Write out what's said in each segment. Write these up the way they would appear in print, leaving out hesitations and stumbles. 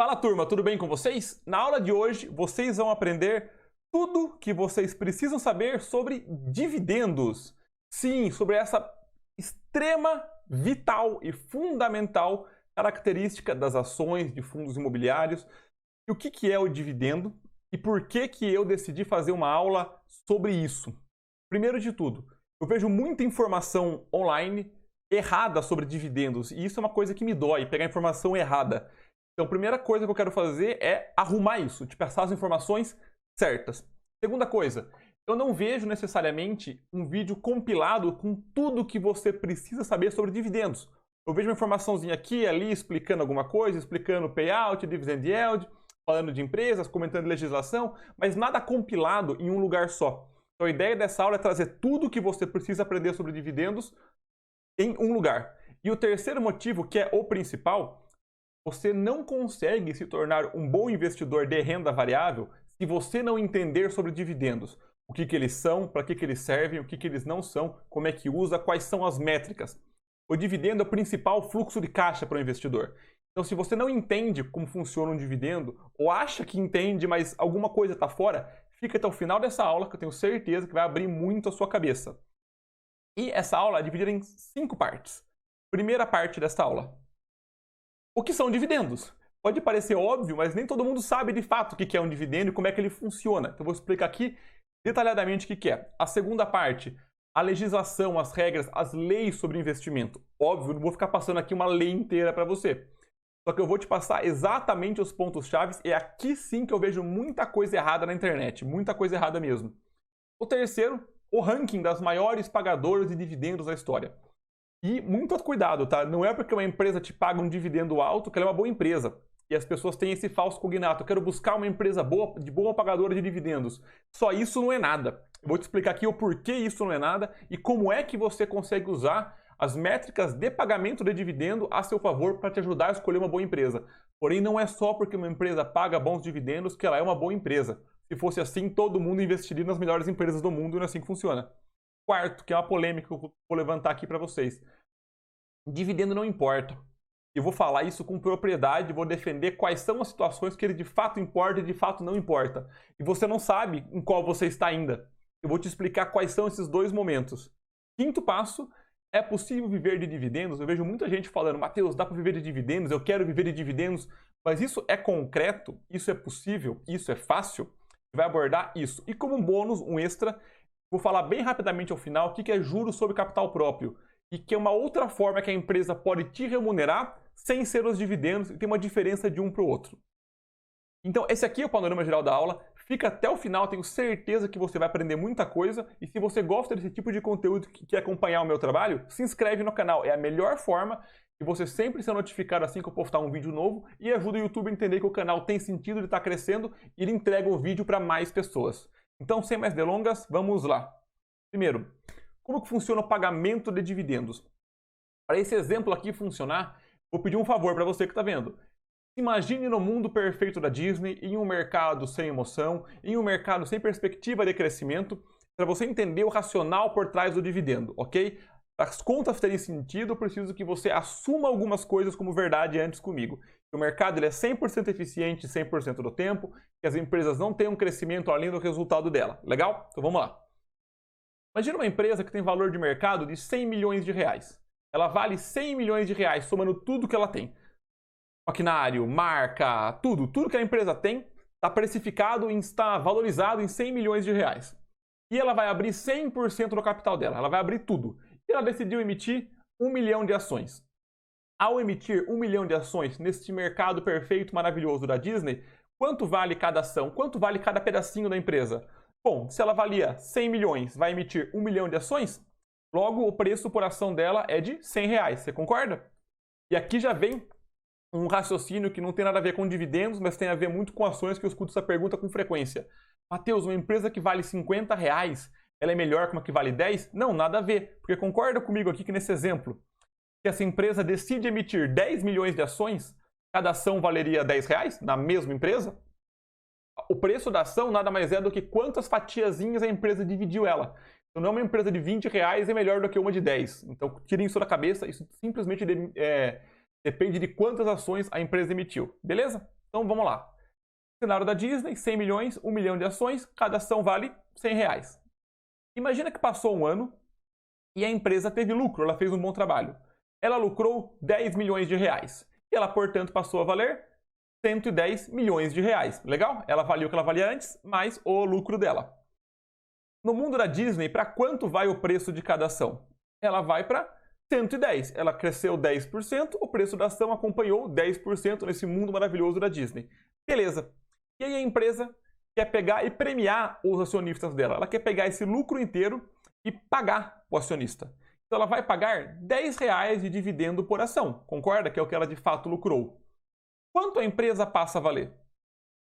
Fala turma, tudo bem com vocês? Na aula de hoje vocês vão aprender tudo que vocês precisam saber sobre dividendos. Sim, sobre essa extrema, vital e fundamental característica das ações de fundos imobiliários. E o que é o dividendo e por que eu decidi fazer uma aula sobre isso. Primeiro de tudo, eu vejo muita informação online errada sobre dividendos e isso é uma coisa que me dói, pegar informação errada. Então, a primeira coisa que eu quero fazer é arrumar isso, te passar as informações certas. Segunda coisa, eu não vejo necessariamente um vídeo compilado com tudo que você precisa saber sobre dividendos. Eu vejo uma informaçãozinha aqui e ali explicando alguma coisa, explicando payout, dividend yield, falando de empresas, comentando legislação, mas nada compilado em um lugar só. Então, a ideia dessa aula é trazer tudo que você precisa aprender sobre dividendos em um lugar. E o terceiro motivo, que é o principal, você não consegue se tornar um bom investidor de renda variável se você não entender sobre dividendos. O que eles são, para que eles servem, o que eles não são, como é que usa, quais são as métricas. O dividendo é o principal fluxo de caixa para o investidor. Então, se você não entende como funciona um dividendo, ou acha que entende, mas alguma coisa está fora, fica até o final dessa aula, que eu tenho certeza que vai abrir muito a sua cabeça. E essa aula é dividida em 5 partes. Primeira parte dessa aula. O que são dividendos? Pode parecer óbvio, mas nem todo mundo sabe de fato o que é um dividendo e como é que ele funciona. Então eu vou explicar aqui detalhadamente o que é. A segunda parte, a legislação, as regras, as leis sobre investimento. Óbvio, não vou ficar passando aqui uma lei inteira para você. Só que eu vou te passar exatamente os pontos-chave e é aqui sim que eu vejo muita coisa errada na internet. Muita coisa errada mesmo. O terceiro, o ranking das maiores pagadoras de dividendos da história. E muito cuidado, tá? Não é porque uma empresa te paga um dividendo alto que ela é uma boa empresa. E as pessoas têm esse falso cognato. Eu quero buscar uma empresa boa, de boa pagadora de dividendos. Só isso não é nada. Eu vou te explicar aqui o porquê isso não é nada e como é que você consegue usar as métricas de pagamento de dividendo a seu favor para te ajudar a escolher uma boa empresa. Porém, não é só porque uma empresa paga bons dividendos que ela é uma boa empresa. Se fosse assim, todo mundo investiria nas melhores empresas do mundo e não é assim que funciona. Quarto, que é uma polêmica que eu vou levantar aqui para vocês. Dividendo não importa. Eu vou falar isso com propriedade, vou defender quais são as situações que ele de fato importa e de fato não importa. E você não sabe em qual você está ainda. Eu vou te explicar quais são esses dois momentos. Quinto passo, é possível viver de dividendos? Eu vejo muita gente falando, Matheus, dá para viver de dividendos? Eu quero viver de dividendos. Mas isso é concreto? Isso é possível? Isso é fácil? Vai abordar isso. E como um bônus, um extra, vou falar bem rapidamente ao final o que é juros sobre capital próprio. E que é uma outra forma que a empresa pode te remunerar sem ser os dividendos e tem uma diferença de um para o outro. Então, esse aqui é o panorama geral da aula. Fica até o final, tenho certeza que você vai aprender muita coisa. E se você gosta desse tipo de conteúdo que quer acompanhar o meu trabalho, se inscreve no canal. É a melhor forma de você sempre ser notificado assim que eu postar um vídeo novo e ajuda o YouTube a entender que o canal tem sentido, ele está crescendo e ele entrega o vídeo para mais pessoas. Então, sem mais delongas, vamos lá. Primeiro, como que funciona o pagamento de dividendos? Para esse exemplo aqui funcionar, vou pedir um favor para você que está vendo. Imagine no mundo perfeito da Disney, em um mercado sem emoção, em um mercado sem perspectiva de crescimento, para você entender o racional por trás do dividendo, ok? Para as contas terem sentido, eu preciso que você assuma algumas coisas como verdade antes comigo. O mercado ele é 100% eficiente 100% do tempo, que as empresas não têm um crescimento além do resultado dela. Legal? Então vamos lá. Imagina uma empresa que tem valor de mercado de 100 milhões de reais. Ela vale 100 milhões de reais, somando tudo que ela tem. Maquinário, marca, tudo que a empresa tem está precificado e está valorizado em 100 milhões de reais. E ela vai abrir 100% do capital dela, ela vai abrir tudo. E ela decidiu emitir 1 milhão de ações. Ao emitir 1 milhão de ações neste mercado perfeito, maravilhoso da Disney, quanto vale cada ação? Quanto vale cada pedacinho da empresa? Bom, se ela valia 100 milhões, vai emitir 1 milhão de ações, logo o preço por ação dela é de 100 reais, você concorda? E aqui já vem um raciocínio que não tem nada a ver com dividendos, mas tem a ver muito com ações que eu escuto essa pergunta com frequência. Matheus, uma empresa que vale 50 reais, ela é melhor que uma que vale 10? Não, nada a ver, porque concorda comigo aqui que nesse exemplo, que essa empresa decide emitir 10 milhões de ações, cada ação valeria 10 reais na mesma empresa? O preço da ação nada mais é do que quantas fatiazinhas a empresa dividiu ela. Então, não é uma empresa de 20 reais é melhor do que uma de 10. Então, tirem isso da cabeça, isso simplesmente depende de quantas ações a empresa emitiu. Beleza? Então vamos lá. Cenário da Disney, 100 milhões, 1 milhão de ações, cada ação vale 100 reais. Imagina que passou um ano e a empresa teve lucro, ela fez um bom trabalho. Ela lucrou 10 milhões de reais. E ela, portanto, passou a valer 110 milhões de reais. Legal? Ela valia o que ela valia antes, mais o lucro dela. No mundo da Disney, para quanto vai o preço de cada ação? Ela vai para 110. Ela cresceu 10%, o preço da ação acompanhou 10% nesse mundo maravilhoso da Disney. Beleza. E aí a empresa quer pegar e premiar os acionistas dela. Ela quer pegar esse lucro inteiro e pagar o acionista. Então ela vai pagar 10 reais de dividendo por ação. Concorda? Que é o que ela de fato lucrou. Quanto a empresa passa a valer?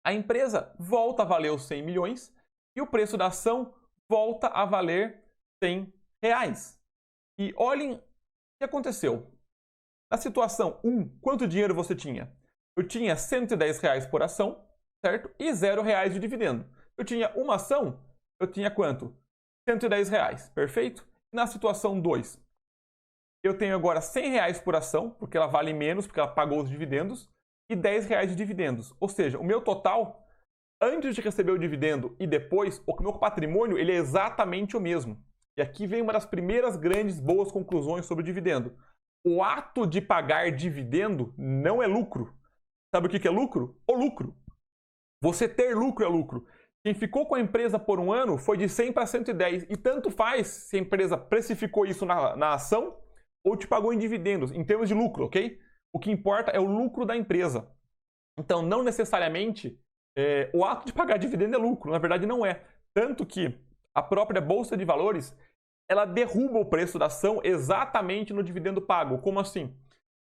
A empresa volta a valer os 100 milhões e o preço da ação volta a valer 100 reais. E olhem o que aconteceu. Na situação 1, quanto dinheiro você tinha? Eu tinha 110 reais por ação, certo? E 0 reais de dividendo. Eu tinha uma ação, eu tinha quanto? 110 reais, perfeito? Na situação 2, eu tenho agora 100 reais por ação, porque ela vale menos, porque ela pagou os dividendos, e 10 reais de dividendos. Ou seja, o meu total, antes de receber o dividendo e depois, o meu patrimônio ele é exatamente o mesmo. E aqui vem uma das primeiras grandes boas conclusões sobre o dividendo. O ato de pagar dividendo não é lucro. Sabe o que é lucro? O lucro. Você ter lucro é lucro. Quem ficou com a empresa por um ano foi de 100 para 110. E tanto faz se a empresa precificou isso na ação ou te pagou em dividendos, em termos de lucro, ok? O que importa é o lucro da empresa. Então, não necessariamente o ato de pagar dividendo é lucro. Na verdade, não é. Tanto que a própria Bolsa de Valores, ela derruba o preço da ação exatamente no dividendo pago. Como assim?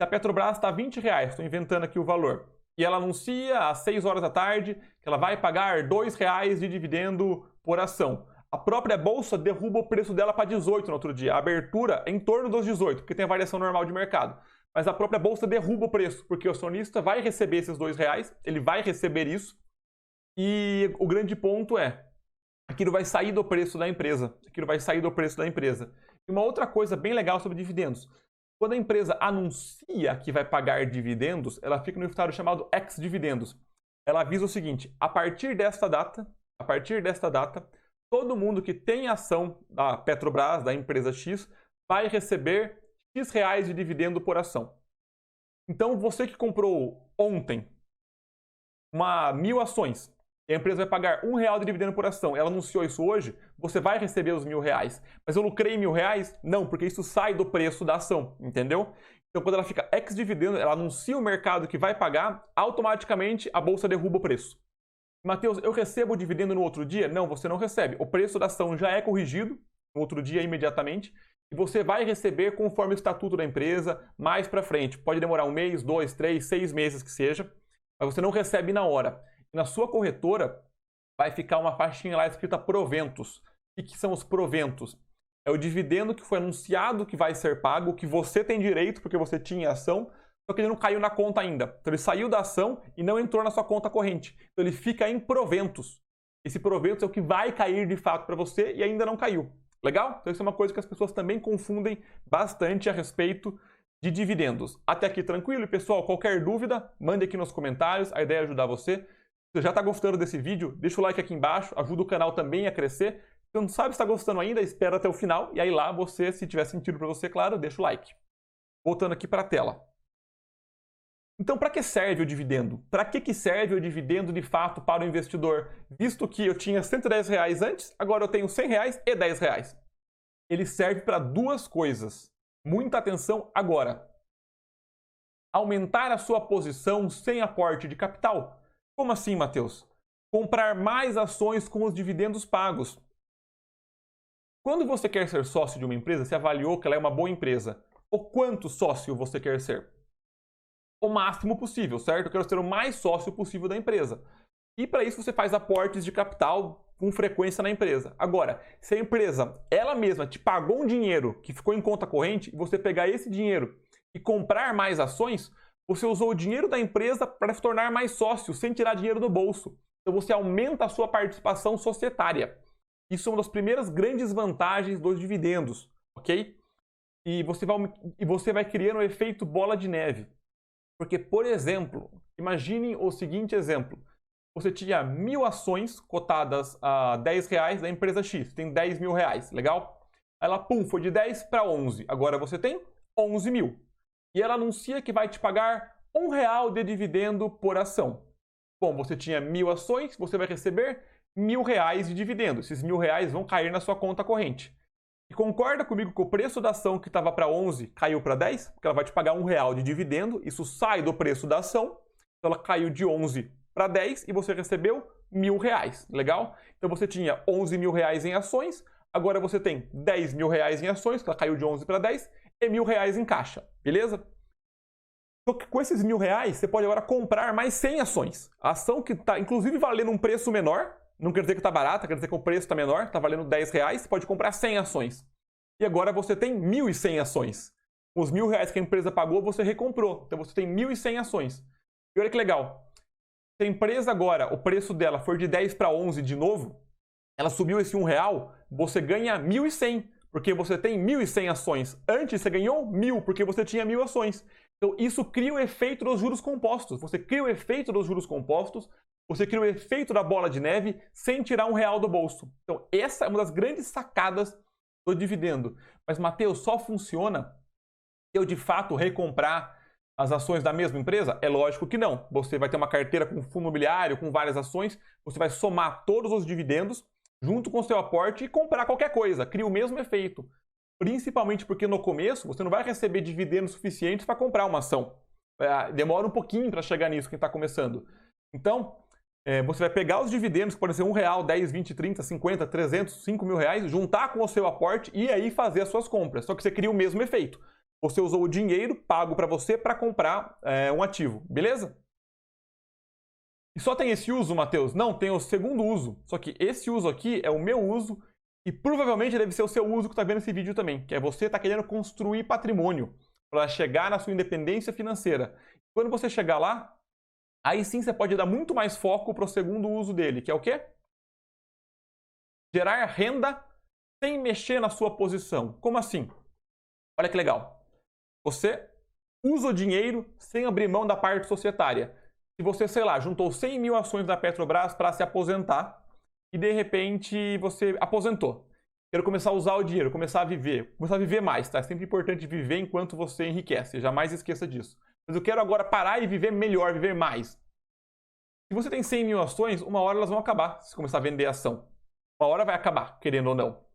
Se a Petrobras está 20 reais, estou inventando aqui o valor, e ela anuncia às 6 horas da tarde que ela vai pagar 2 reais de dividendo por ação. A própria Bolsa derruba o preço dela para 18 no outro dia. A abertura é em torno dos 18, porque tem a variação normal de mercado. Mas a própria Bolsa derruba o preço, porque o acionista vai receber esses 2 reais, ele vai receber isso, e o grande ponto é, aquilo vai sair do preço da empresa. Aquilo vai sair do preço da empresa. E uma outra coisa bem legal sobre dividendos. Quando a empresa anuncia que vai pagar dividendos, ela fica no estágio chamado ex-dividendos. Ela avisa o seguinte, a partir desta data, todo mundo que tem ação da Petrobras, da empresa X, vai receber X reais de dividendo por ação. Então, você que comprou ontem 1.000 ações, e a empresa vai pagar R$1 de dividendo por ação, ela anunciou isso hoje, você vai receber os R$1.000. Mas eu lucrei R$1.000? Não, porque isso sai do preço da ação, entendeu? Então, quando ela fica ex-dividendo, ela anuncia o mercado que vai pagar, automaticamente a bolsa derruba o preço. Matheus, eu recebo o dividendo no outro dia? Não, você não recebe. O preço da ação já é corrigido no outro dia imediatamente e você vai receber conforme o estatuto da empresa mais para frente. Pode demorar 1 mês, 2, 3, 6 meses que seja, mas você não recebe na hora. Na sua corretora vai ficar uma faixinha lá escrita proventos. O que são os proventos? É o dividendo que foi anunciado que vai ser pago, que você tem direito porque você tinha ação, só que ele não caiu na conta ainda. Então ele saiu da ação e não entrou na sua conta corrente. Então ele fica em proventos. Esse proventos é o que vai cair de fato para você e ainda não caiu. Legal? Então isso é uma coisa que as pessoas também confundem bastante a respeito de dividendos. Até aqui tranquilo? E pessoal, qualquer dúvida, mande aqui nos comentários. A ideia é ajudar você. Se você já está gostando desse vídeo, deixa o like aqui embaixo, ajuda o canal também a crescer. Se você não sabe se está gostando ainda, espera até o final. E aí lá você, se tiver sentido para você, claro, deixa o like. Voltando aqui para a tela. Então, para que serve o dividendo? Para que serve o dividendo de fato para o investidor? Visto que eu tinha R$110 antes, agora eu tenho R$100 e R$10. Ele serve para duas coisas. Muita atenção agora. Aumentar a sua posição sem aporte de capital. Como assim, Matheus? Comprar mais ações com os dividendos pagos. Quando você quer ser sócio de uma empresa, você avaliou que ela é uma boa empresa. O quanto sócio você quer ser? O máximo possível, certo? Eu quero ser o mais sócio possível da empresa. E para isso você faz aportes de capital com frequência na empresa. Agora, se a empresa, ela mesma, te pagou um dinheiro que ficou em conta corrente, e você pegar esse dinheiro e comprar mais ações, você usou o dinheiro da empresa para se tornar mais sócio, sem tirar dinheiro do bolso. Então você aumenta a sua participação societária. Isso é uma das primeiras grandes vantagens dos dividendos, ok? E você vai criando o efeito bola de neve. Porque, por exemplo, Imaginem o seguinte exemplo. Você tinha 1.000 ações cotadas a R$10 da empresa X. Tem 10 mil reais, legal? Ela, pum, foi de 10 para 11. Agora você tem 11 mil. E ela anuncia que vai te pagar R$1 de dividendo por ação. Bom, você tinha 1.000 ações, você vai receber R$1.000 de dividendo. Esses R$1.000 vão cair na sua conta corrente. E concorda comigo que o preço da ação que estava para 11 caiu para 10? Porque ela vai te pagar R$1 de dividendo, isso sai do preço da ação. Então ela caiu de 11 para 10 e você recebeu R$1.000, legal? Então você tinha 11 mil reais em ações, agora você tem 10 mil reais em ações, que ela caiu de 11 para 10, e R$1.000 em caixa, beleza? Então, com esses R$1.000, você pode agora comprar mais 100 ações. A ação que está, inclusive, valendo um preço menor, não quer dizer que está barata, quer dizer que o preço está menor, está valendo R$10, você pode comprar 100 ações. E agora você tem 1.100 ações. Com os R$1.000 que a empresa pagou, você recomprou. Então você tem 1.100 ações. E olha que legal. Se a empresa agora, o preço dela for de 10 para 11 de novo, ela subiu esse R$1, você ganha 1.100, porque você tem 1.100 ações. Antes você ganhou 1.000, porque você tinha 1.000 ações. Então isso cria o efeito dos juros compostos. Você cria o efeito dos juros compostos, você cria o efeito da bola de neve sem tirar R$1 do bolso. Então essa é uma das grandes sacadas do dividendo. Mas, Matheus, só funciona se eu de fato recomprar as ações da mesma empresa? É lógico que não. Você vai ter uma carteira com fundo imobiliário, com várias ações, você vai somar todos os dividendos junto com o seu aporte e comprar qualquer coisa. Cria o mesmo efeito. Principalmente porque no começo você não vai receber dividendos suficientes para comprar uma ação. Demora um pouquinho para chegar nisso quem está começando. Então, você vai pegar os dividendos, que podem ser R$1, 10, 20, 30, 50, 300, 5 mil reais, juntar com o seu aporte e aí fazer as suas compras. Só que você cria o mesmo efeito. Você usou o dinheiro pago para você para comprar um ativo, beleza? E só tem esse uso, Matheus? Não, tem o segundo uso. Só que esse uso aqui é o meu uso e provavelmente deve ser o seu uso que está vendo esse vídeo também, que é você estar querendo construir patrimônio para chegar na sua independência financeira. Quando você chegar lá, aí sim você pode dar muito mais foco para o segundo uso dele, que é o quê? Gerar renda sem mexer na sua posição. Como assim? Olha que legal. Você usa o dinheiro sem abrir mão da parte societária. Se você, sei lá, juntou 100 mil ações da Petrobras para se aposentar e de repente você aposentou. Quero começar a usar o dinheiro, começar a viver mais, tá? É sempre importante viver enquanto você enriquece, jamais esqueça disso. Mas eu quero agora parar e viver melhor, viver mais. Se você tem 100 mil ações, uma hora elas vão acabar se começar a vender ação. Uma hora vai acabar, querendo ou não.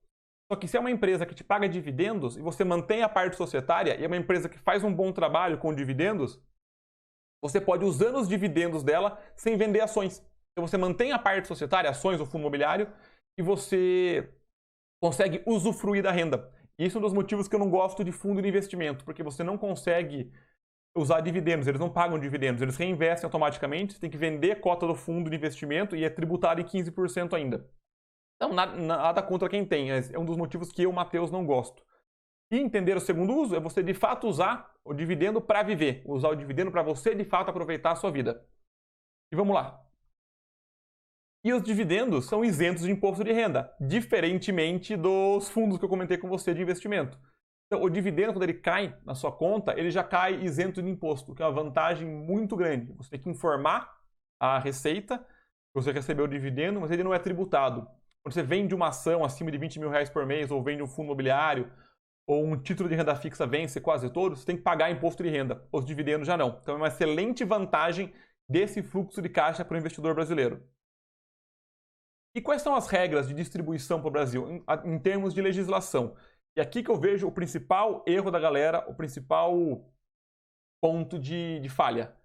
Só que se é uma empresa que te paga dividendos e você mantém a parte societária e é uma empresa que faz um bom trabalho com dividendos, você pode usar os dividendos dela sem vender ações. Então você mantém a parte societária, ações ou fundo imobiliário, e você consegue usufruir da renda. E isso é um dos motivos que eu não gosto de fundo de investimento, porque você não consegue usar dividendos, eles não pagam dividendos, eles reinvestem automaticamente, você tem que vender cota do fundo de investimento e é tributado em 15% ainda. Então, nada contra quem tem, é um dos motivos que eu, Matheus, não gosto. E entender o segundo uso é você, de fato, usar o dividendo para viver. Usar o dividendo para você, de fato, aproveitar a sua vida. E vamos lá. E os dividendos são isentos de imposto de renda, diferentemente dos fundos que eu comentei com você de investimento. Então, o dividendo, quando ele cai na sua conta, ele já cai isento de imposto, que é uma vantagem muito grande. Você tem que informar a Receita que você recebeu o dividendo, mas ele não é tributado. Quando você vende uma ação acima de 20 mil reais por mês, ou vende um fundo imobiliário, ou um título de renda fixa vence quase todos, você tem que pagar imposto de renda. Os dividendos já não. Então é uma excelente vantagem desse fluxo de caixa para o investidor brasileiro. E quais são as regras de distribuição para o Brasil em termos de legislação? E aqui que eu vejo o principal erro da galera, o principal ponto de falha.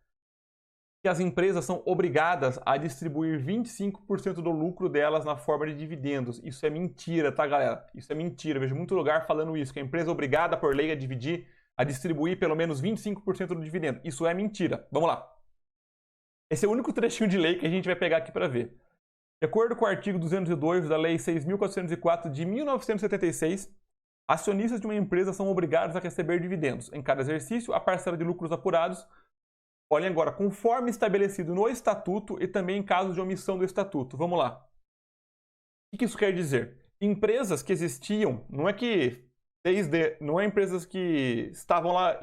Que as empresas são obrigadas a distribuir 25% do lucro delas na forma de dividendos. Isso é mentira, tá, galera? Isso é mentira. Eu vejo muito lugar falando isso, que a empresa é obrigada por lei a distribuir pelo menos 25% do dividendo. Isso é mentira. Vamos lá. Esse é o único trechinho de lei que a gente vai pegar aqui para ver. De acordo com o artigo 202 da Lei 6.404 de 1976, acionistas de uma empresa são obrigados a receber dividendos. Em cada exercício, a parcela de lucros apurados, olhem agora, conforme estabelecido no Estatuto e também em caso de omissão do Estatuto. Vamos lá. O que isso quer dizer? Empresas que existiam, não é que não é empresas que estavam lá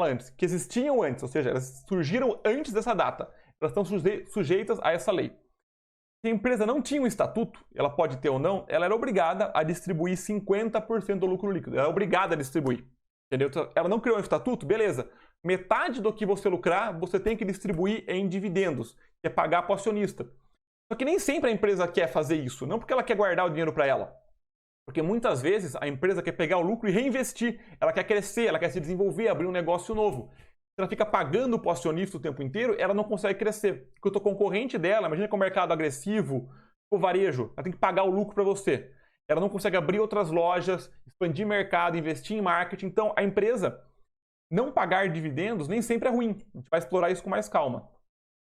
antes, que existiam antes, ou seja, elas surgiram antes dessa data. Elas estão sujeitas a essa lei. Se a empresa não tinha um estatuto, ela pode ter ou não, ela era obrigada a distribuir 50% do lucro líquido. Ela é obrigada a distribuir. Entendeu? Ela não criou um estatuto? Beleza. Metade do que você lucrar, você tem que distribuir em dividendos, que é pagar para o acionista. Só que nem sempre a empresa quer fazer isso, não porque ela quer guardar o dinheiro para ela. Porque muitas vezes a empresa quer pegar o lucro e reinvestir. Ela quer crescer, ela quer se desenvolver, abrir um negócio novo. Se ela fica pagando para o acionista o tempo inteiro, ela não consegue crescer. Porque o concorrente dela, imagina que é um mercado agressivo, o varejo, ela tem que pagar o lucro para você. Ela não consegue abrir outras lojas, expandir mercado, investir em marketing. Então, a empresa não pagar dividendos nem sempre é ruim. A gente vai explorar isso com mais calma.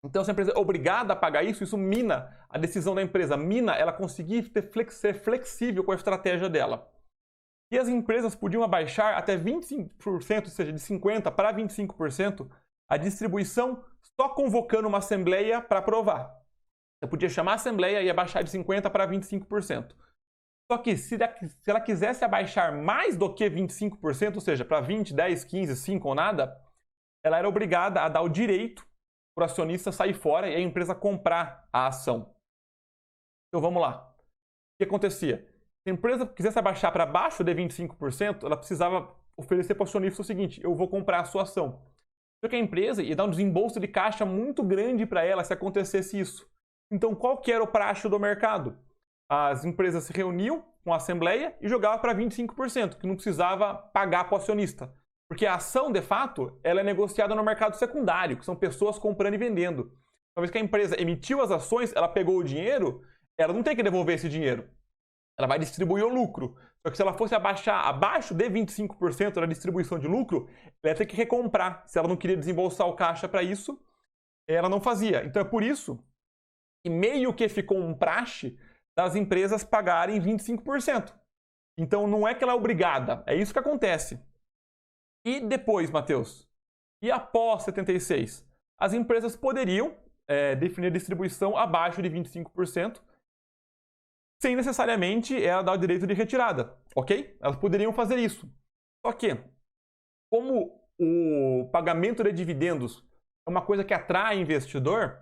Então, se a empresa é obrigada a pagar isso, isso mina a decisão da empresa, mina ela conseguir ser flexível com a estratégia dela. E as empresas podiam abaixar até 25%, ou seja, de 50% para 25%, a distribuição só convocando uma assembleia para aprovar. Você podia chamar a assembleia e abaixar de 50% para 25%. Só que se ela quisesse abaixar mais do que 25%, ou seja, para 20%, 10%, 15%, 5% ou nada, ela era obrigada a dar o direito para o acionista sair fora e a empresa comprar a ação. Então vamos lá. O que acontecia? Se a empresa quisesse abaixar para baixo de 25%, ela precisava oferecer para o acionista o seguinte: eu vou comprar a sua ação. Só que a empresa ia dar um desembolso de caixa muito grande para ela se acontecesse isso. Então qual que era o praxe do mercado? As empresas se reuniam com a assembleia e jogavam para 25%, que não precisava pagar para o acionista. Porque a ação, de fato, ela é negociada no mercado secundário, que são pessoas comprando e vendendo. Uma vez que a empresa emitiu as ações, ela pegou o dinheiro, ela não tem que devolver esse dinheiro. Ela vai distribuir o lucro. Só que se ela fosse abaixar abaixo de 25% da distribuição de lucro, ela ia ter que recomprar. Se ela não queria desembolsar o caixa para isso, ela não fazia. Então é por isso que meio que ficou um praxe das empresas pagarem 25%. Então não é que ela é obrigada, é isso que acontece. E depois, Matheus? E após 76? As empresas poderiam definir a distribuição abaixo de 25%, sem necessariamente ela dar o direito de retirada, ok? Elas poderiam fazer isso. Só que, como o pagamento de dividendos é uma coisa que atrai investidor,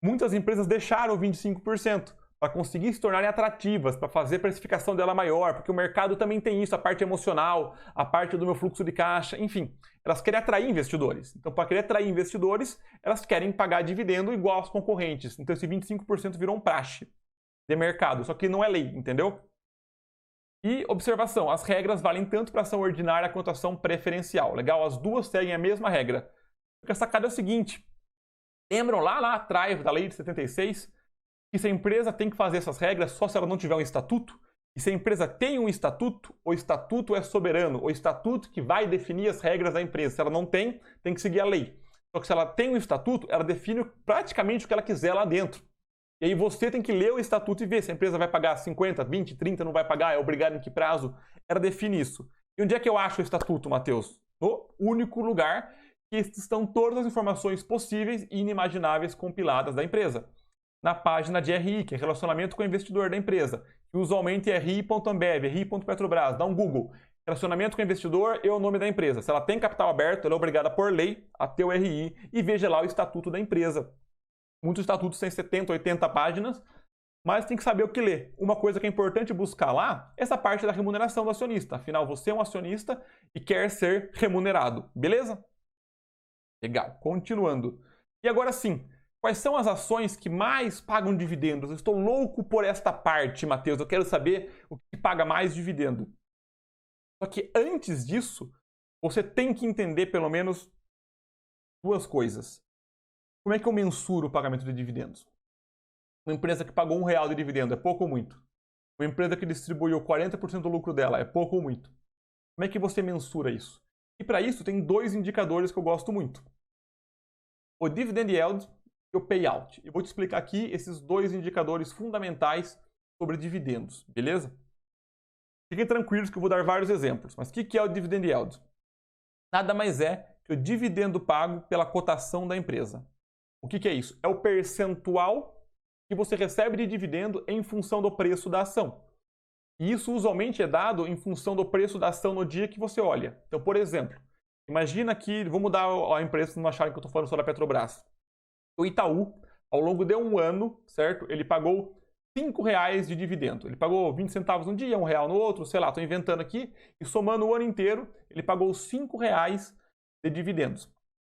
muitas empresas deixaram 25%. Para conseguir se tornarem atrativas, para fazer a precificação dela maior, porque o mercado também tem isso, a parte emocional, a parte do meu fluxo de caixa, enfim. Elas querem atrair investidores. Então, para querer atrair investidores, elas querem pagar dividendo igual aos concorrentes. Então, esse 25% virou um praxe de mercado, só que não é lei, entendeu? E, observação, as regras valem tanto para ação ordinária quanto ação preferencial. Legal? As duas seguem a mesma regra. Porque a sacada é o seguinte, lembram lá atrás da lei de 76, que se a empresa tem que fazer essas regras só se ela não tiver um estatuto? E se a empresa tem um estatuto, o estatuto é soberano, o estatuto que vai definir as regras da empresa. Se ela não tem, tem que seguir a lei. Só que se ela tem um estatuto, ela define praticamente o que ela quiser lá dentro. E aí você tem que ler o estatuto e ver se a empresa vai pagar 50, 20, 30, não vai pagar, é obrigado em que prazo. Ela define isso. E onde é que eu acho o estatuto, Matheus? No único lugar que estão todas as informações possíveis e inimagináveis compiladas da empresa. Na página de RI, que é relacionamento com o investidor da empresa, que usualmente é ri.ambev, ri.petrobras, dá um Google. Relacionamento com o investidor é o nome da empresa. Se ela tem capital aberto, ela é obrigada por lei a ter o RI e veja lá o estatuto da empresa. Muitos estatutos têm 70, 80 páginas, mas tem que saber o que ler. Uma coisa que é importante buscar lá é essa parte da remuneração do acionista. Afinal, você é um acionista e quer ser remunerado. Beleza? Legal. Continuando. E agora sim, quais são as ações que mais pagam dividendos? Eu estou louco por esta parte, Matheus. Eu quero saber o que paga mais dividendo. Só que antes disso, você tem que entender pelo menos duas coisas. Como é que eu mensuro o pagamento de dividendos? Uma empresa que pagou R$1 de dividendo é pouco ou muito? Uma empresa que distribuiu 40% do lucro dela é pouco ou muito? Como é que você mensura isso? E para isso tem dois indicadores que eu gosto muito. O dividend yield e o payout. Eu vou te explicar aqui esses dois indicadores fundamentais sobre dividendos, beleza? Fiquem tranquilos que eu vou dar vários exemplos. Mas o que é o dividend yield? Nada mais é que o dividendo pago pela cotação da empresa. O que é isso? É o percentual que você recebe de dividendo em função do preço da ação. E isso usualmente é dado em função do preço da ação no dia que você olha. Então, por exemplo, imagina que, vou mudar a empresa, não acharem que eu estou falando só da Petrobras. O Itaú, ao longo de um ano, certo? Ele pagou R$5 de dividendo. Ele pagou 20 centavos um dia, R$1 no outro, sei lá, estou inventando aqui. E somando o ano inteiro, ele pagou R$5 de dividendos.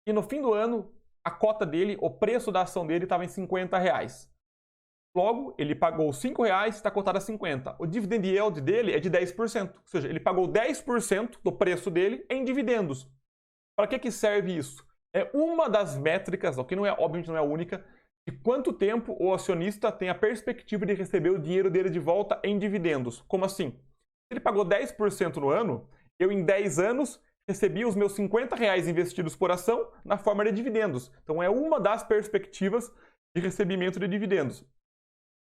E no fim do ano, a cota dele, o preço da ação dele estava em R$50. Logo, ele pagou R$5 e está cotado a 50. O dividend yield dele é de 10%. Ou seja, ele pagou 10% do preço dele em dividendos. Para que serve isso? É uma das métricas, que não é, obviamente não é a única, de quanto tempo o acionista tem a perspectiva de receber o dinheiro dele de volta em dividendos. Como assim? Se ele pagou 10% no ano, eu em 10 anos recebi os meus R$50 investidos por ação na forma de dividendos. Então é uma das perspectivas de recebimento de dividendos.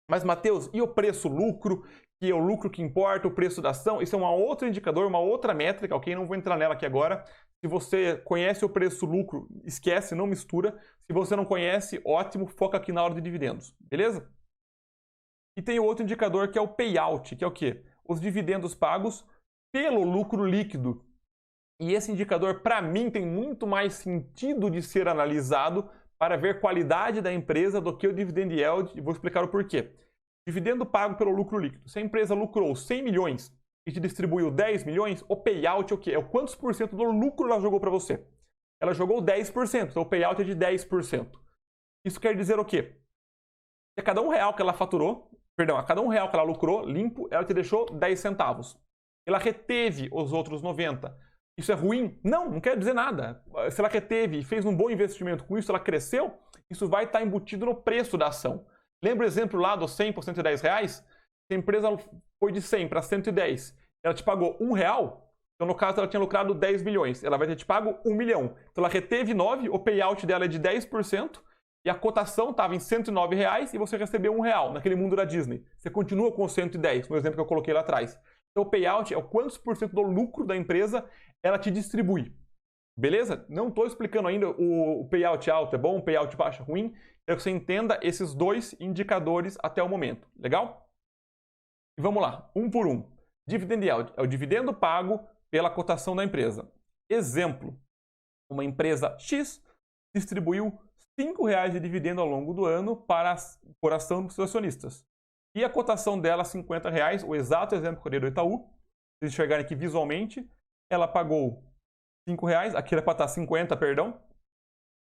Mas, Matheus, e o preço-lucro, que é o lucro que importa, o preço da ação? Isso é um outro indicador, uma outra métrica, ok? Não vou entrar nela aqui agora. Se você conhece o preço-lucro, esquece, não mistura. Se você não conhece, ótimo, foca aqui na hora de dividendos, beleza? E tem outro indicador que é o payout, que é o quê? Os dividendos pagos pelo lucro líquido. E esse indicador, para mim, tem muito mais sentido de ser analisado para ver qualidade da empresa do que o dividend yield, e vou explicar o porquê. Dividendo pago pelo lucro líquido. Se a empresa lucrou 100 milhões e te distribuiu 10 milhões, o payout é o quê? É o quantos por cento do lucro ela jogou para você. Ela jogou 10%, então o payout é de 10%. Isso quer dizer o quê? Que a cada R$1 que ela faturou, a cada R$1 que ela lucrou, limpo, ela te deixou 10 centavos. Ela reteve os outros 90. Isso é ruim? Não, não quer dizer nada. Se ela reteve e fez um bom investimento com isso, ela cresceu, isso vai estar embutido no preço da ação. Lembra o exemplo lá do 100 por R$110? Se a empresa foi de 100 para 110, ela te pagou R$1, então no caso ela tinha lucrado 10 milhões, ela vai ter te pago 1 milhão. Então ela reteve 9, o payout dela é de 10%, e a cotação estava em R$109 e você recebeu R$1, naquele mundo da Disney. Você continua com os 110, no exemplo que eu coloquei lá atrás. Então o payout é o quantos por cento do lucro da empresa ela te distribui. Beleza? Não estou explicando ainda o payout alto é bom, o payout baixo é ruim. Quero que você entenda esses dois indicadores até o momento. Legal? E vamos lá, um por um. Dividend yield é o dividendo pago pela cotação da empresa. Exemplo, uma empresa X distribuiu R$5 de dividendo ao longo do ano por ação dos seus acionistas. E a cotação dela, R$50, o exato exemplo que eu dei do Itaú, se vocês enxergarem aqui visualmente, ela pagou R$5, aqui era para estar 50, perdão,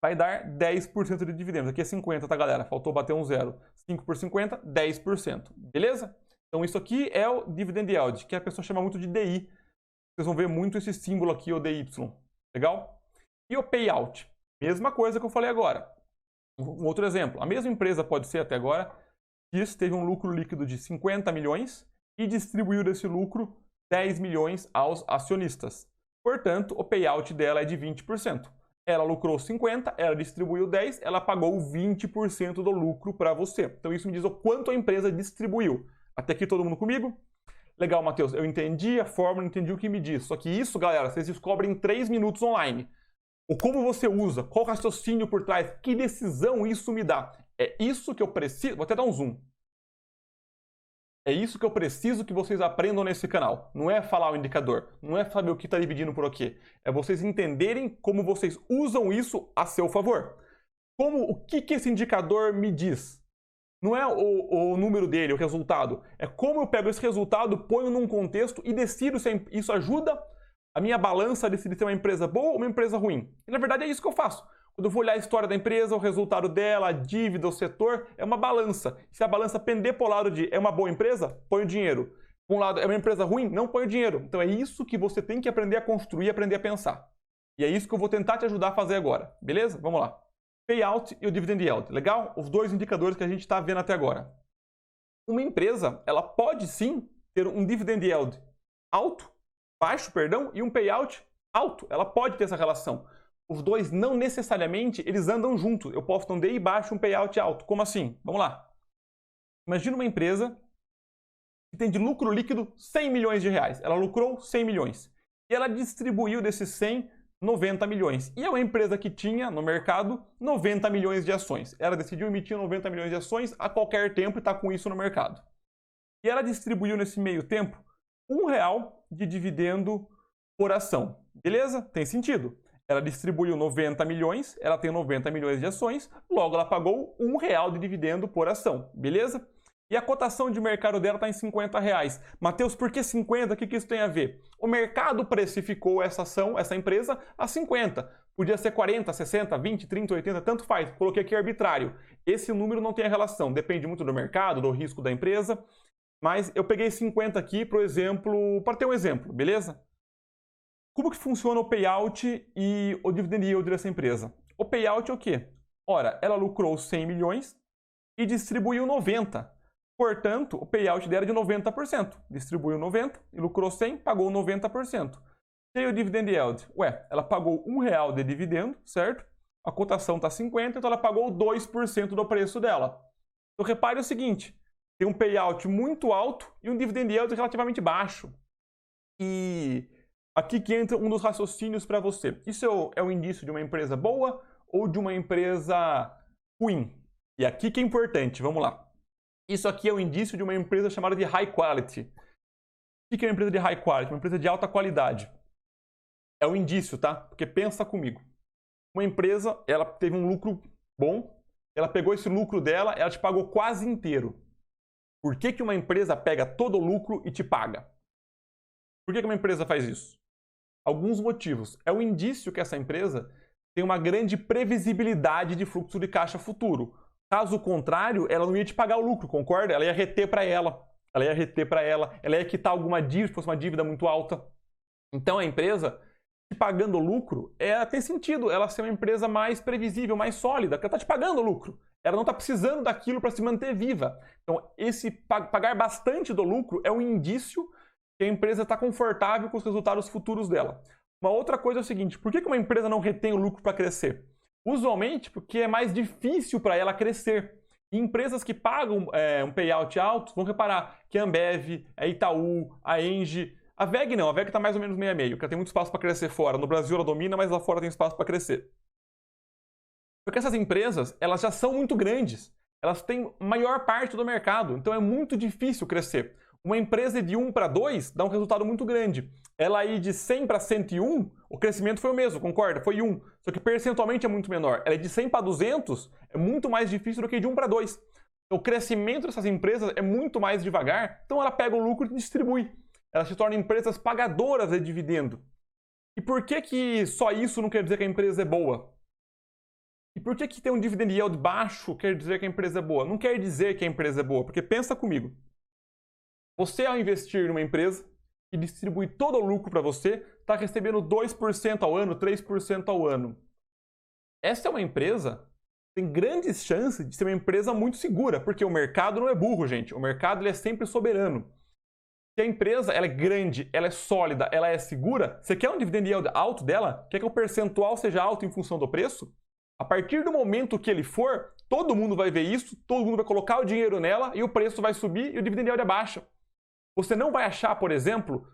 vai dar 10% de dividendos. Aqui é 50, tá, galera? Faltou bater um zero. 5 por 50, 10%. Beleza? Então isso aqui é o dividend yield, que a pessoa chama muito de DI. Vocês vão ver muito esse símbolo aqui, o DY. Legal? E o payout? Mesma coisa que eu falei agora. Um outro exemplo. A mesma empresa pode ser até agora, X teve um lucro líquido de 50 milhões e distribuiu desse lucro 10 milhões aos acionistas. Portanto, o payout dela é de 20%. Ela lucrou 50, ela distribuiu 10, ela pagou 20% do lucro para você. Então isso me diz o quanto a empresa distribuiu. Até aqui todo mundo comigo? Legal, Matheus. Eu entendi a fórmula, entendi o que me diz. Só que isso, galera, vocês descobrem em 3 minutos online. O como você usa, qual o raciocínio por trás, que decisão isso me dá. É isso que eu preciso... Vou até dar um zoom. É isso que eu preciso que vocês aprendam nesse canal. Não é falar o indicador, não é saber o que está dividindo por aqui. É vocês entenderem como vocês usam isso a seu favor. O que esse indicador me diz? Não é o número dele, o resultado. É como eu pego esse resultado, ponho num contexto e decido se isso ajuda a minha balança a decidir se é uma empresa boa ou uma empresa ruim. E na verdade é isso que eu faço. Quando eu vou olhar a história da empresa, o resultado dela, a dívida, o setor, é uma balança. Se a balança pender para o lado de é uma boa empresa, põe o dinheiro. Para um lado, é uma empresa ruim, não põe o dinheiro. Então é isso que você tem que aprender a construir, aprender a pensar. E é isso que eu vou tentar te ajudar a fazer agora. Beleza? Vamos lá. Payout e o dividend yield. Legal? Os dois indicadores que a gente está vendo até agora. Uma empresa, ela pode sim ter um dividend yield baixo, e um payout alto. Ela pode ter essa relação. Os dois não necessariamente eles andam juntos. Eu posso ter um DI baixo e um payout alto. Como assim? Vamos lá. Imagina uma empresa que tem de lucro líquido 100 milhões de reais. Ela lucrou 100 milhões. E ela distribuiu desses 100, 90 milhões. E é uma empresa que tinha no mercado 90 milhões de ações. Ela decidiu emitir 90 milhões de ações a qualquer tempo e está com isso no mercado. e ela distribuiu nesse meio tempo R$1 de dividendo por ação. Beleza? Tem sentido. Ela distribuiu 90 milhões, ela tem 90 milhões de ações, logo ela pagou R$1 de dividendo por ação. Beleza? E a cotação de mercado dela está em R$50. Mateus, por que 50? O que isso tem a ver? O mercado precificou essa ação, essa empresa, a 50. Podia ser 40, 60, 20, 30, 80, tanto faz. Coloquei aqui arbitrário. Esse número não tem a relação. Depende muito do mercado, do risco da empresa. Mas eu peguei 50 aqui, por exemplo, para ter um exemplo, beleza? Como que funciona o payout e o dividend yield dessa empresa? O payout é o quê? Ora, ela lucrou 100 milhões e distribuiu 90. Portanto, o payout dela é de 90%. Distribuiu 90 e lucrou 100, pagou 90%. E o dividend yield? Ué, ela pagou R$1 de dividendo, certo? A cotação está 50, então ela pagou 2% do preço dela. Então repare o seguinte, tem um payout muito alto e um dividend yield relativamente baixo. E aqui que entra um dos raciocínios para você. Isso é o indício de uma empresa boa ou de uma empresa ruim? E aqui que é importante, vamos lá. Isso aqui é o indício de uma empresa chamada de high quality. O que é uma empresa de high quality? Uma empresa de alta qualidade. É o indício, tá? Porque pensa comigo. Uma empresa, ela teve um lucro bom, ela pegou esse lucro dela, ela te pagou quase inteiro. Por que uma empresa pega todo o lucro e te paga? Por que uma empresa faz isso? Alguns motivos. É o indício que essa empresa tem uma grande previsibilidade de fluxo de caixa futuro. Caso contrário, ela não ia te pagar o lucro, concorda? Ela ia reter para ela. Ela ia quitar alguma dívida, se fosse uma dívida muito alta. Então a empresa, te pagando lucro, tem sentido ela ser uma empresa mais previsível, mais sólida, porque ela está te pagando lucro. Ela não está precisando daquilo para se manter viva. Então esse pagar bastante do lucro é um indício que a empresa está confortável com os resultados futuros dela. Uma outra coisa é o seguinte, por que uma empresa não retém o lucro para crescer? Usualmente porque é mais difícil para ela crescer. E empresas que pagam um payout alto, vão reparar que a Ambev, a Itaú, a Engie, a WEG não, a WEG está mais ou menos meio a meio, porque ela tem muito espaço para crescer fora. No Brasil ela domina, mas lá fora tem espaço para crescer. Porque essas empresas, elas já são muito grandes. Elas têm maior parte do mercado, então é muito difícil crescer. Uma empresa de 1 para 2 dá um resultado muito grande. Ela ir de 100 para 101, o crescimento foi o mesmo, concorda? Foi 1. Só que percentualmente é muito menor. Ela é de 100 para 200, é muito mais difícil do que de 1 para 2. Então, o crescimento dessas empresas é muito mais devagar, então ela pega o lucro e distribui. Elas se tornam empresas pagadoras de dividendo. E por que só isso não quer dizer que a empresa é boa? E por que ter um dividend yield baixo quer dizer que a empresa é boa? Não quer dizer que a empresa é boa, porque pensa comigo. Você, ao investir numa empresa que distribui todo o lucro para você, está recebendo 2% ao ano, 3% ao ano. Essa é uma empresa que tem grandes chances de ser uma empresa muito segura, porque o mercado não é burro, gente. O mercado ele é sempre soberano. Se a empresa ela é grande, ela é sólida, ela é segura, você quer um dividend yield alto dela? Quer que o percentual seja alto em função do preço? A partir do momento que ele for, todo mundo vai ver isso, todo mundo vai colocar o dinheiro nela e o preço vai subir e o dividend yield abaixa. Você não vai achar, por exemplo,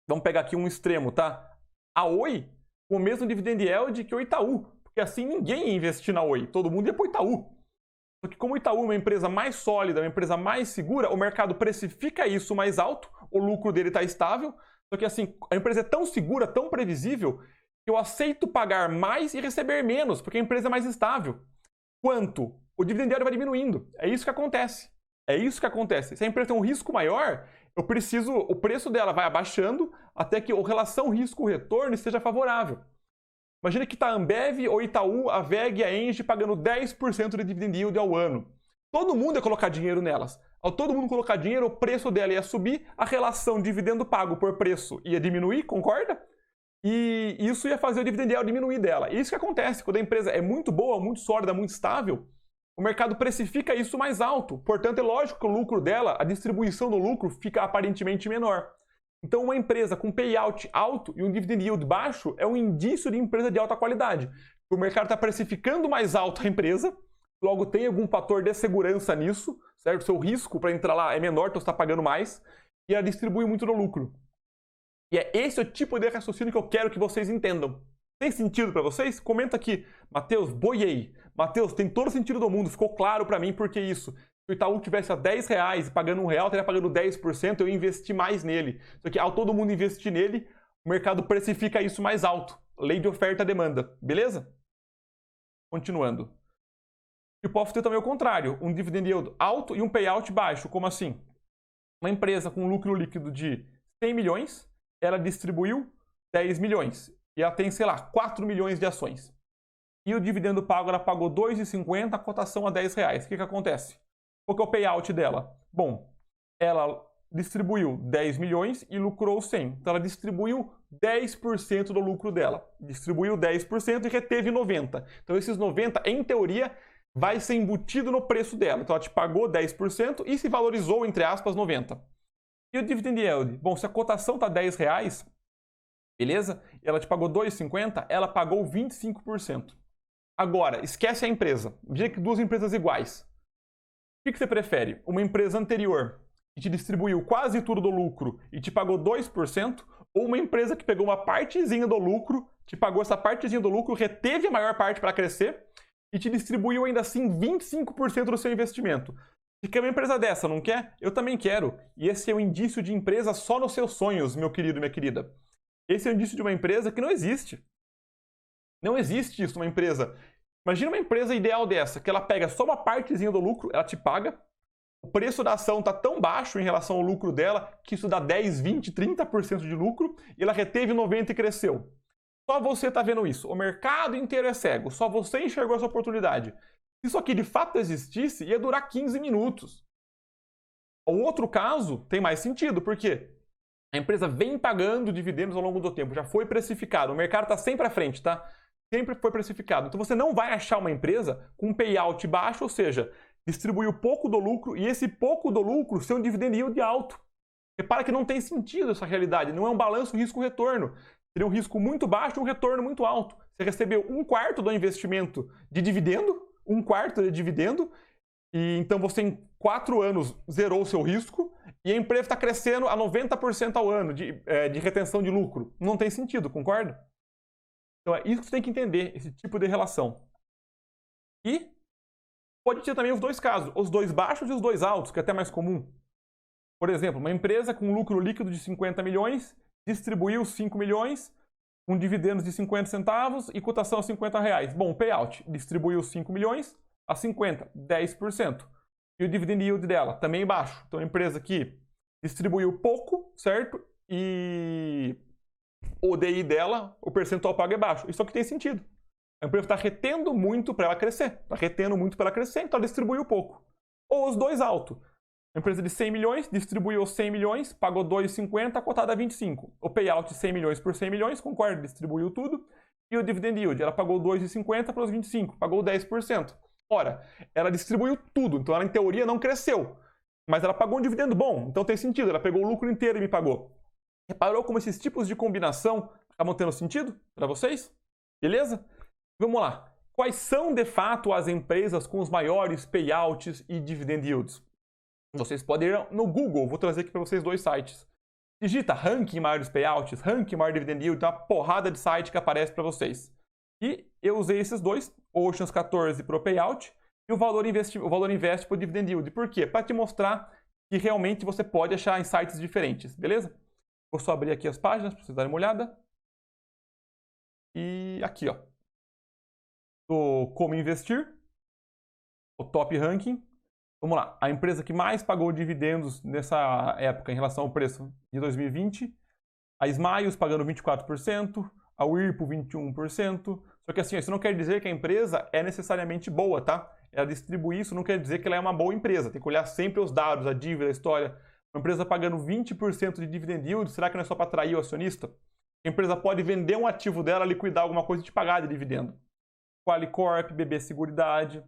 vamos pegar aqui um extremo, tá? A Oi com o mesmo dividend yield que o Itaú, porque assim ninguém ia investir na Oi, todo mundo ia para o Itaú. Só que como o Itaú é uma empresa mais sólida, uma empresa mais segura, o mercado precifica isso mais alto, o lucro dele está estável, só que assim, a empresa é tão segura, tão previsível, que eu aceito pagar mais e receber menos, porque a empresa é mais estável. Quanto? O dividend yield vai diminuindo. É isso que acontece. Se a empresa tem um risco maior, o preço dela vai abaixando até que a relação risco-retorno esteja favorável. Imagina que está a Ambev, o Itaú, a WEG e a Engie pagando 10% de dividend yield ao ano. Todo mundo ia colocar dinheiro nelas. Ao todo mundo colocar dinheiro, o preço dela ia subir, a relação dividendo pago por preço ia diminuir, concorda? E isso ia fazer o dividend yield diminuir dela. E isso que acontece, quando a empresa é muito boa, muito sólida, muito estável, o mercado precifica isso mais alto. Portanto, é lógico que o lucro dela, a distribuição do lucro fica aparentemente menor. Então, uma empresa com payout alto e um dividend yield baixo é um indício de empresa de alta qualidade. O mercado está precificando mais alto a empresa, logo tem algum fator de segurança nisso, certo? Seu risco para entrar lá é menor, então você está pagando mais, e ela distribui muito do lucro. E é esse o tipo de raciocínio que eu quero que vocês entendam. Tem sentido para vocês? Comenta aqui. Mateus, boiei. Mateus, tem todo o sentido do mundo. Ficou claro para mim por que isso. Se o Itaú tivesse a R$10 e pagando R$1, estaria pagando 10%, eu investi mais nele. Só que ao todo mundo investir nele, o mercado precifica isso mais alto. Lei de oferta e demanda, beleza? Continuando. E posso ter também o contrário, um dividend yield alto e um payout baixo. Como assim? Uma empresa com lucro líquido de 100 milhões, ela distribuiu 10 milhões. E ela tem, sei lá, 4 milhões de ações. E o dividendo pago, ela pagou R$ 2,50, a cotação a R$10. O que acontece? Qual que é o payout dela? Bom, ela distribuiu 10 milhões e lucrou 100. Então ela distribuiu 10% do lucro dela. Distribuiu 10% e reteve 90%. Então esses 90%, em teoria, vai ser embutido no preço dela. Então ela te pagou 10% e se valorizou, entre aspas, 90%. E o dividend yield? Bom, se a cotação está R$10, beleza? E ela te pagou 2,50, ela pagou 25%. Agora, esquece a empresa. Imagina que duas empresas iguais. O que você prefere? Uma empresa anterior que te distribuiu quase tudo do lucro e te pagou 2%, ou uma empresa que pegou uma partezinha do lucro, te pagou essa partezinha do lucro, reteve a maior parte para crescer e te distribuiu ainda assim 25% do seu investimento. Você quer uma empresa dessa, não quer? Eu também quero. E esse é um indício de empresa só nos seus sonhos, meu querido e minha querida. Esse é um indício de uma empresa que não existe. Não existe isso, uma empresa. Imagina uma empresa ideal dessa, que ela pega só uma partezinha do lucro, ela te paga, o preço da ação está tão baixo em relação ao lucro dela, que isso dá 10, 20, 30% de lucro, e ela reteve 90% e cresceu. Só você está vendo isso. O mercado inteiro é cego, só você enxergou essa oportunidade. Se isso aqui de fato existisse, ia durar 15 minutos. O outro caso tem mais sentido, porque a empresa vem pagando dividendos ao longo do tempo, já foi precificado, o mercado está sempre à frente, tá? Sempre foi precificado. Então você não vai achar uma empresa com um payout baixo, ou seja, distribuiu pouco do lucro e esse pouco do lucro ser um dividend yield alto. Repara que não tem sentido essa realidade, não é um balanço risco-retorno. Seria um risco muito baixo e um retorno muito alto. Você recebeu 1/4 do investimento de dividendo, 1/4 de dividendo, e então você em 4 anos zerou o seu risco e a empresa está crescendo a 90% ao ano de retenção de lucro. Não tem sentido, concorda? Então é isso que você tem que entender, esse tipo de relação. E pode ter também os dois casos, os dois baixos e os dois altos, que é até mais comum. Por exemplo, uma empresa com lucro líquido de 50 milhões distribuiu 5 milhões, com dividendos de 50 centavos e cotação a R$50. Bom, payout, distribuiu 5 milhões a 50, 10%. E o dividend yield dela também baixo. Então, a empresa que distribuiu pouco, certo? E o DI dela, o percentual pago é baixo. Isso aqui tem sentido. A empresa está retendo muito para ela crescer. Está retendo muito para ela crescer, então ela distribuiu pouco. Ou os dois altos. A empresa de 100 milhões distribuiu 100 milhões, pagou 2,50, cotada a 25. O payout de 100 milhões por 100 milhões, concorda, distribuiu tudo. E o dividend yield, ela pagou 2,50 para os 25, pagou 10%. Ora, ela distribuiu tudo, então ela em teoria não cresceu. Mas ela pagou um dividendo bom, então tem sentido. Ela pegou o lucro inteiro e me pagou. Reparou como esses tipos de combinação acabam tendo sentido para vocês? Beleza? Vamos lá. Quais são, de fato, as empresas com os maiores payouts e dividend yields? Vocês podem ir no Google, vou trazer aqui para vocês dois sites. Digita ranking maiores payouts, ranking maior dividend yield, tem uma porrada de site que aparece para vocês. E eu usei esses dois, Oceans 14 para o payout e o Valor Invest para o dividend yield. Por quê? Para te mostrar que realmente você pode achar em sites diferentes, beleza? Vou só abrir aqui as páginas para vocês darem uma olhada. E aqui, ó. Do Como Investir, o top ranking. Vamos lá, a empresa que mais pagou dividendos nessa época em relação ao preço de 2020, a Smiles pagando 24%, a Whirlpool 21%, só que assim, isso não quer dizer que a empresa é necessariamente boa, tá? Ela distribuir isso não quer dizer que ela é uma boa empresa, tem que olhar sempre os dados, a dívida, a história. Uma empresa pagando 20% de dividend yield, será que não é só para atrair o acionista? A empresa pode vender um ativo dela, liquidar alguma coisa e te pagar de dividendo. Qualicorp, BB Seguridade,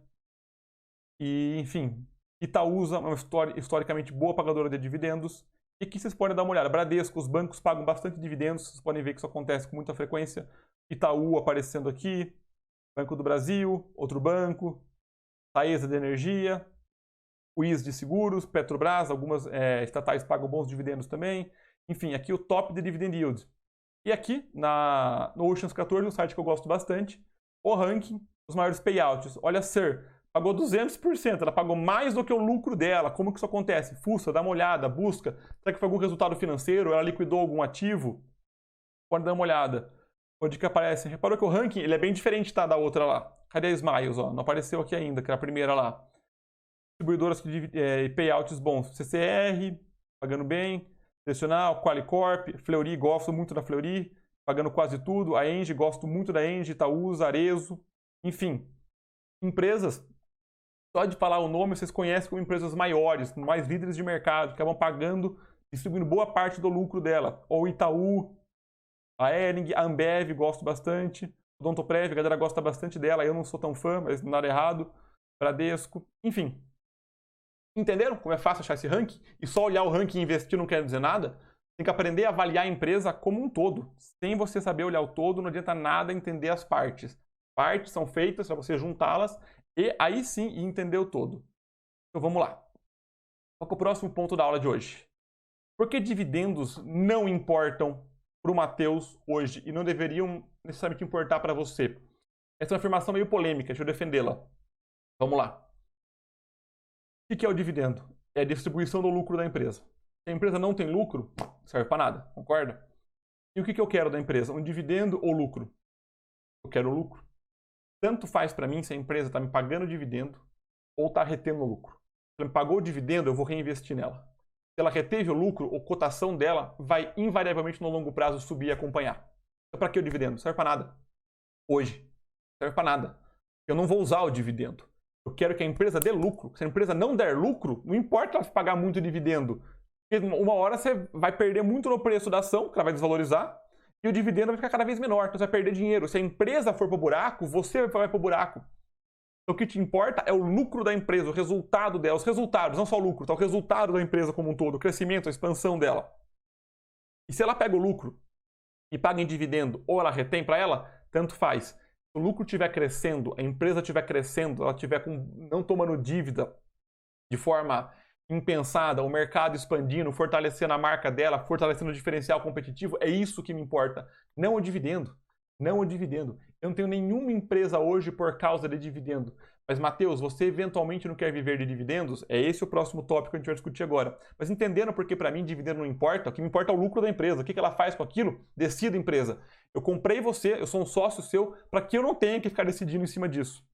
e enfim... Itaúsa, uma historicamente boa pagadora de dividendos. E aqui vocês podem dar uma olhada. Bradesco, os bancos pagam bastante dividendos. Vocês podem ver que isso acontece com muita frequência. Itaú aparecendo aqui. Banco do Brasil, outro banco. Taesa de Energia. UIS de Seguros, Petrobras. Algumas estatais pagam bons dividendos também. Enfim, aqui o top de dividend yield. E aqui, no Oceans 14, um site que eu gosto bastante, o ranking, os maiores payouts. Olha, Sir, Pagou 200%, ela pagou mais do que o lucro dela. Como que isso acontece? Fuça, dá uma olhada, busca. Será que foi algum resultado financeiro? Ela liquidou algum ativo? Pode dar uma olhada. Onde que aparece? Reparou que o ranking ele é bem diferente, tá, da outra lá. Cadê a Smiles? Ó? Não apareceu aqui ainda, que era a primeira lá. Distribuidoras e payouts bons. CCR, pagando bem. Tradicional, Qualicorp, Fleury, gosto muito da Fleury, pagando quase tudo. A Engie, gosto muito da Engie, Itaúsa, Arezzo. Enfim, empresas, só de falar o nome, vocês conhecem como empresas maiores, mais líderes de mercado, que acabam pagando, distribuindo boa parte do lucro dela. Ou Itaú, a Hering, a Ambev, gosto bastante. Odontoprev, a galera gosta bastante dela, eu não sou tão fã, mas nada errado. Bradesco, enfim. Entenderam como é fácil achar esse ranking? E só olhar o ranking e investir não quer dizer nada? Tem que aprender a avaliar a empresa como um todo. Sem você saber olhar o todo, não adianta nada entender as partes. Partes são feitas para você juntá-las e aí sim entender o todo. Então vamos lá. Qual é o próximo ponto da aula de hoje? Por que dividendos não importam para o Matheus hoje e não deveriam necessariamente importar para você? Essa é uma afirmação meio polêmica, deixa eu defendê-la. Vamos lá. O que é o dividendo? É a distribuição do lucro da empresa. Se a empresa não tem lucro, não serve para nada, concorda? E o que eu quero da empresa? Um dividendo ou lucro? Eu quero lucro. Tanto faz para mim se a empresa está me pagando dividendo ou está retendo o lucro. Se ela me pagou o dividendo, eu vou reinvestir nela. Se ela reteve o lucro, a cotação dela vai invariavelmente no longo prazo subir e acompanhar. Então, para que o dividendo? Não serve para nada. Hoje. Não serve para nada. Eu não vou usar o dividendo. Eu quero que a empresa dê lucro. Se a empresa não der lucro, não importa ela pagar muito dividendo. Porque uma hora você vai perder muito no preço da ação, que ela vai desvalorizar, e o dividendo vai ficar cada vez menor, então você vai perder dinheiro. Se a empresa for para o buraco, você vai para o buraco. Então o que te importa é o lucro da empresa, o resultado dela, os resultados, não só o lucro, tá? O resultado da empresa como um todo, o crescimento, a expansão dela. E se ela pega o lucro e paga em dividendo, ou ela retém para ela, tanto faz. Se o lucro estiver crescendo, a empresa estiver crescendo, ela estiver não tomando dívida de forma impensada, o mercado expandindo, fortalecendo a marca dela, fortalecendo o diferencial competitivo, é isso que me importa. Não o dividendo. Não o dividendo. Eu não tenho nenhuma empresa hoje por causa de dividendo. Mas, Matheus, você eventualmente não quer viver de dividendos? É esse o próximo tópico que a gente vai discutir agora. Mas entendendo porque para mim dividendo não importa, o que me importa é o lucro da empresa. O que ela faz com aquilo? Decida, empresa. Eu comprei você, eu sou um sócio seu, para que eu não tenha que ficar decidindo em cima disso.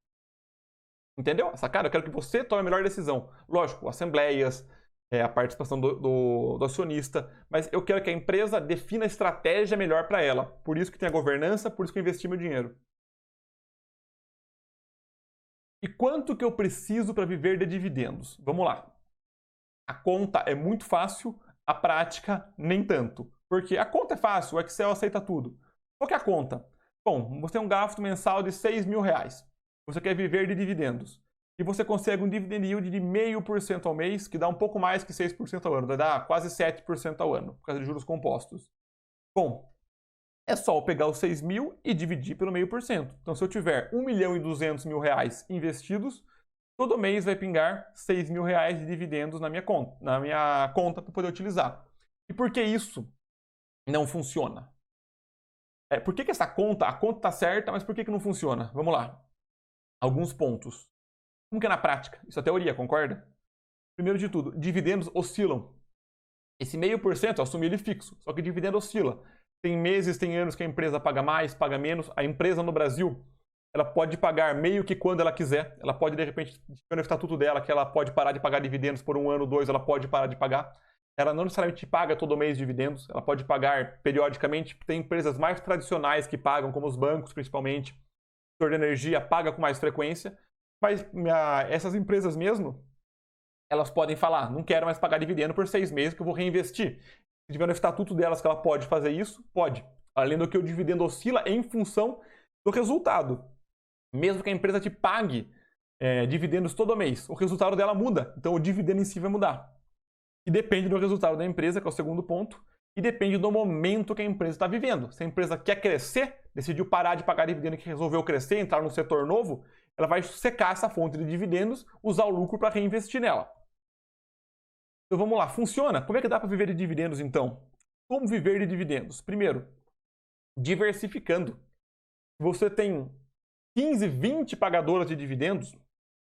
Entendeu? Sacada? Eu quero que você tome a melhor decisão. Lógico, assembleias, a participação do acionista, mas eu quero que a empresa defina a estratégia melhor para ela. Por isso que tem a governança, por isso que eu investi meu dinheiro. E quanto que eu preciso para viver de dividendos? Vamos lá. A conta é muito fácil, a prática nem tanto. Porque a conta é fácil, o Excel aceita tudo. Qual que é a conta? Bom, você tem um gasto mensal de R$6.000. Você quer viver de dividendos. E você consegue um dividend yield de 0,5% ao mês, que dá um pouco mais que 6% ao ano. Vai dar quase 7% ao ano, por causa de juros compostos. Bom, é só eu pegar os 6 mil e dividir pelo 0,5%. Então, se eu tiver R$1.200.000 investidos, todo mês vai pingar R$6.000 de dividendos na minha conta para poder utilizar. E por que isso não funciona? Por que essa conta, a conta está certa, mas por que não funciona? Vamos lá. Alguns pontos. Como que é na prática? Isso é teoria, concorda? Primeiro de tudo, dividendos oscilam. Esse 0,5% eu assumi ele fixo, só que dividendo oscila. Tem meses, tem anos que a empresa paga mais, paga menos. A empresa no Brasil, ela pode pagar meio que quando ela quiser. Ela pode, de repente, no estatuto dela, que ela pode parar de pagar dividendos por 1 ano, 2, ela pode parar de pagar. Ela não necessariamente paga todo mês dividendos, ela pode pagar periodicamente. Tem empresas mais tradicionais que pagam, como os bancos, principalmente. O setor de energia paga com mais frequência. Mas essas empresas mesmo, elas podem falar, não quero mais pagar dividendo por 6 meses que eu vou reinvestir. Se tiver no estatuto delas que ela pode fazer isso, pode. Além do que o dividendo oscila em função do resultado. Mesmo que a empresa te pague dividendos todo mês, o resultado dela muda. Então o dividendo em si vai mudar. E depende do resultado da empresa, que é o segundo ponto. E depende do momento que a empresa está vivendo. Se a empresa quer crescer, decidiu parar de pagar dividendo e resolveu crescer, entrar num setor novo, ela vai secar essa fonte de dividendos, usar o lucro para reinvestir nela. Então vamos lá, funciona? Como é que dá para viver de dividendos então? Como viver de dividendos? Primeiro, diversificando. Se você tem 15, 20 pagadoras de dividendos,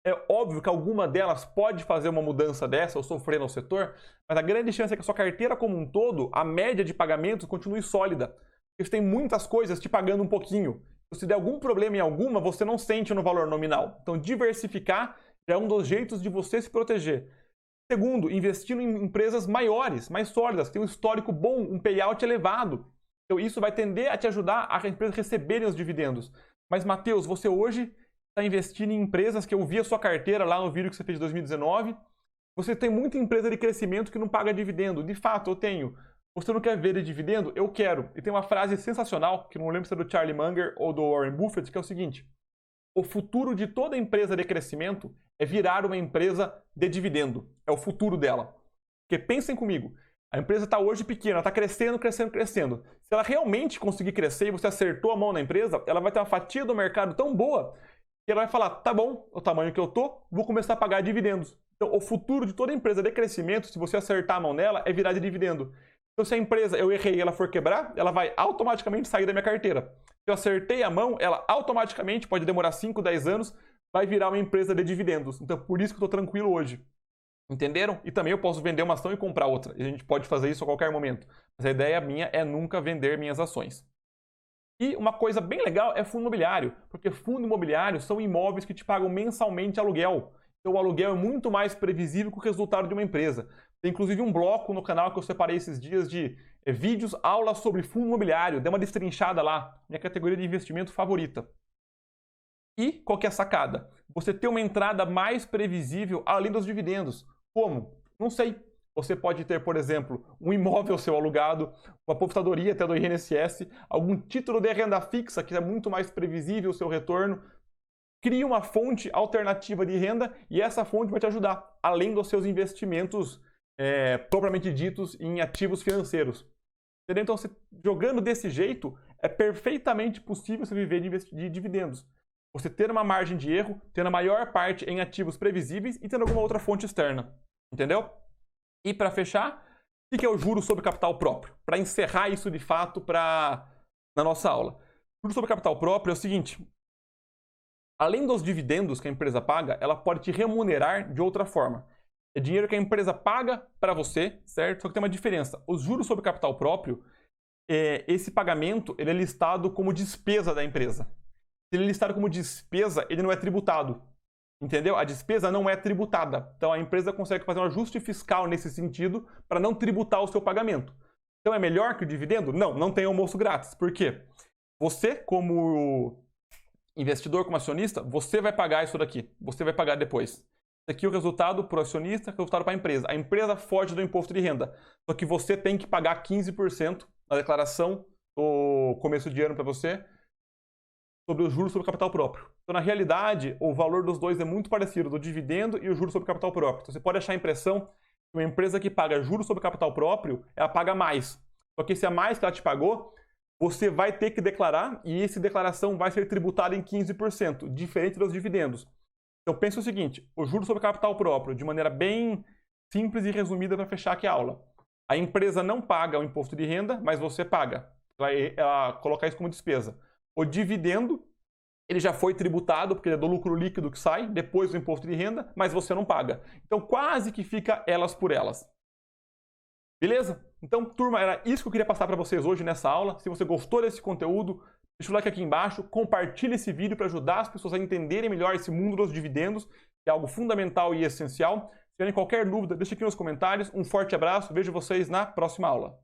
É óbvio que alguma delas pode fazer uma mudança dessa ou sofrer no setor, mas a grande chance é que a sua carteira como um todo, a média de pagamentos continue sólida. Porque tem muitas coisas te pagando um pouquinho. Se der algum problema em alguma, você não sente no valor nominal. Então, diversificar já é um dos jeitos de você se proteger. Segundo, investindo em empresas maiores, mais sólidas, que têm um histórico bom, um payout elevado. Então, isso vai tender a te ajudar a empresas receberem os dividendos. Mas, Matheus, você hoje está investindo em empresas que eu vi a sua carteira lá no vídeo que você fez de 2019. Você tem muita empresa de crescimento que não paga dividendo. De fato, eu tenho. Você não quer ver de dividendo? Eu quero. E tem uma frase sensacional, que não lembro se é do Charlie Munger ou do Warren Buffett, que é o seguinte: o futuro de toda empresa de crescimento é virar uma empresa de dividendo. É o futuro dela. Porque pensem comigo, a empresa está hoje pequena, está crescendo, crescendo, crescendo. Se ela realmente conseguir crescer e você acertou a mão na empresa, ela vai ter uma fatia do mercado tão boa que ela vai falar, tá bom, o tamanho que eu tô, vou começar a pagar dividendos. Então, o futuro de toda empresa de crescimento, se você acertar a mão nela, é virar de dividendo. Então, se a empresa, eu errei e ela for quebrar, ela vai automaticamente sair da minha carteira. Se eu acertei a mão, ela automaticamente, pode demorar 5, 10 anos, vai virar uma empresa de dividendos. Então, por isso que eu estou tranquilo hoje. Entenderam? E também eu posso vender uma ação e comprar outra. E a gente pode fazer isso a qualquer momento. Mas a ideia minha é nunca vender minhas ações. E uma coisa bem legal é fundo imobiliário. Porque fundo imobiliário são imóveis que te pagam mensalmente aluguel. Então, o aluguel é muito mais previsível que o resultado de uma empresa. Tem inclusive um bloco no canal que eu separei esses dias de vídeos, aulas sobre fundo imobiliário. Dê uma destrinchada lá, minha categoria de investimento favorita. E qual que é a sacada? Você ter uma entrada mais previsível além dos dividendos. Como? Não sei. Você pode ter, por exemplo, um imóvel seu alugado, uma aposentadoria até do INSS, algum título de renda fixa que é muito mais previsível o seu retorno. Crie uma fonte alternativa de renda e essa fonte vai te ajudar, além dos seus investimentos propriamente ditos em ativos financeiros. Entendeu? Então, jogando desse jeito, é perfeitamente possível você viver de dividendos. Você ter uma margem de erro, tendo a maior parte em ativos previsíveis e tendo alguma outra fonte externa. Entendeu? E para fechar, o que é o juro sobre capital próprio? Para encerrar isso de fato na nossa aula. Juro sobre capital próprio é o seguinte: além dos dividendos que a empresa paga, ela pode te remunerar de outra forma. É dinheiro que a empresa paga para você, certo? Só que tem uma diferença. Os juros sobre capital próprio, esse pagamento ele é listado como despesa da empresa. Se ele é listado como despesa, ele não é tributado. Entendeu? A despesa não é tributada. Então a empresa consegue fazer um ajuste fiscal nesse sentido para não tributar o seu pagamento. Então é melhor que o dividendo? Não, não tem almoço grátis. Por quê? Você, como investidor, como acionista, você vai pagar isso daqui. Você vai pagar depois. Isso aqui é o resultado para o acionista, o resultado para a empresa. A empresa foge do imposto de renda. Só que você tem que pagar 15% na declaração do começo de ano para você sobre os juros sobre capital próprio. Então, na realidade, o valor dos dois é muito parecido, do dividendo e o juros sobre capital próprio. Então, você pode achar a impressão que uma empresa que paga juros sobre capital próprio, ela paga mais. Só que esse a mais que ela te pagou, você vai ter que declarar e essa declaração vai ser tributada em 15%, diferente dos dividendos. Então, pense o seguinte: o juros sobre capital próprio, de maneira bem simples e resumida para fechar aqui a aula. A empresa não paga o imposto de renda, mas você paga. Ela coloca isso como despesa. O dividendo, ele já foi tributado, porque ele é do lucro líquido que sai, depois do imposto de renda, mas você não paga. Então, quase que fica elas por elas. Beleza? Então, turma, era isso que eu queria passar para vocês hoje nessa aula. Se você gostou desse conteúdo, deixa o like aqui embaixo, compartilhe esse vídeo para ajudar as pessoas a entenderem melhor esse mundo dos dividendos, que é algo fundamental e essencial. Se tiverem qualquer dúvida, deixa aqui nos comentários. Um forte abraço, vejo vocês na próxima aula.